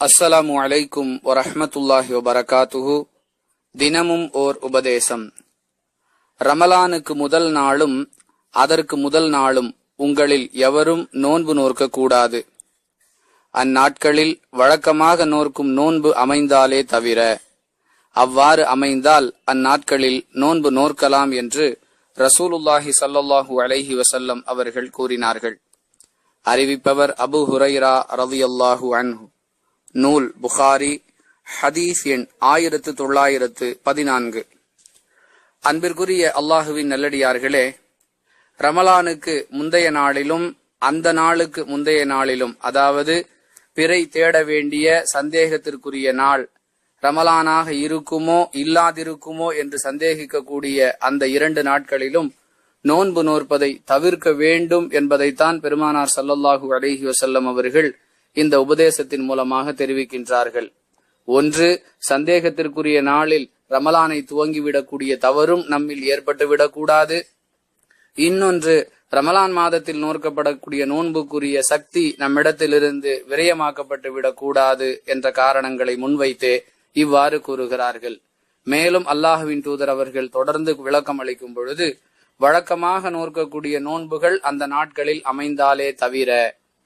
அஸ்ஸலாமு அலைக்கும் வரஹ்மத்துல்லாஹி வபரகாத்துஹு. தினமும் ஓர் உபதேசம். ரமலானுக்கு முதல் நாளும் அதற்கு முதல் நாளும் உங்களில் எவரும் நோன்பு நோற்க கூடாது. அந்நாட்களில் வழக்கமாக நோர்க்கும் நோன்பு அமைந்தாலே தவிர, அவ்வாறு அமைந்தால் அந்நாட்களில் நோன்பு நோற்கலாம் என்று ரசூலுல்லாஹி ஸல்லல்லாஹு அலைஹி வஸல்லம் அவர்கள் கூறினார்கள். அறிவிப்பவர் அபூ ஹுரைரா ரலியல்லாஹு அன்ஹு. நூல் புகாரி, ஹதீஸ் எண் 1914. அன்பிற்குரிய அல்லாஹுவின் நல்லடியார்களே, ரமலானுக்கு முந்தைய நாளிலும் அந்த நாளுக்கு முந்தைய நாளிலும், அதாவது பிறை தேட வேண்டிய சந்தேகத்திற்குரிய நாள் ரமலானாக இருக்குமோ இல்லாதிருக்குமோ என்று சந்தேகிக்கக்கூடிய அந்த 2 நாட்களிலும் நோன்பு நோற்பதை தவிர்க்க வேண்டும் என்பதைத்தான் பெருமானார் ஸல்லல்லாஹு அலைஹி வஸல்லம் அவர்கள் இந்த உபதேசத்தின் மூலமாக தெரிவிக்கின்றார்கள். ஒன்று, சந்தேகத்திற்குரிய நாளில் ரமலானை துவங்கிவிடக்கூடிய தவறும் நம்மில் ஏற்பட்டுவிடக்கூடாது. இன்னொன்று, ரமலான் மாதத்தில் நோக்கப்படக்கூடிய நோன்புக்குரிய சக்தி நம்மிடத்திலிருந்து விரயமாக்கப்பட்டு விடக்கூடாது என்ற காரணங்களை முன்வைத்து இவ்வாறு கூறுகிறார்கள். மேலும் அல்லாஹுவின் தூதர் அவர்கள் தொடர்ந்து விளக்கம் அளிக்கும் பொழுது, வழக்கமாக நோக்கக்கூடிய நோன்புகள் அந்த நாட்களில் அமைந்தாலே தவிர,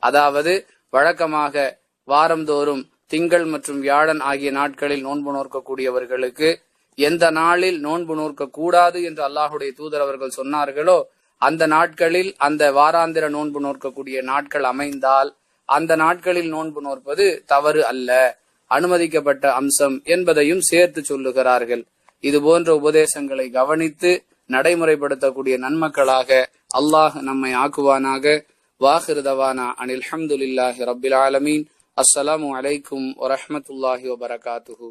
அதாவது வழக்கமாக வாரந்தோறும் திங்கள் மற்றும் வியாழன் ஆகிய நாட்களில் நோன்பு நோக்கக்கூடியவர்களுக்கு எந்த நாளில் நோன்பு நோக்க கூடாது என்று அல்லாஹுடைய தூதர் அவர்கள் சொன்னார்களோ அந்த நாட்களில், அந்த வாராந்திர நோன்பு நோக்கக்கூடிய நாட்கள் அமைந்தால் அந்த நாட்களில் நோன்பு நோற்பது தவறு அல்ல, அனுமதிக்கப்பட்ட அம்சம் என்பதையும் சேர்த்து சொல்லுகிறார்கள். இது போன்ற உபதேசங்களை கவனித்து நடைமுறைப்படுத்தக்கூடிய நன்மக்களாக அல்லாஹ் நம்மை ஆக்குவானாக. வாஹிரு தவானா அனில் ஹம்துலில்லாஹி ரப்பில் ஆலமீன். அஸ்ஸலாமு அலைக்கும் வரஹ்மத்துல்லாஹி வபரகாத்துஹு.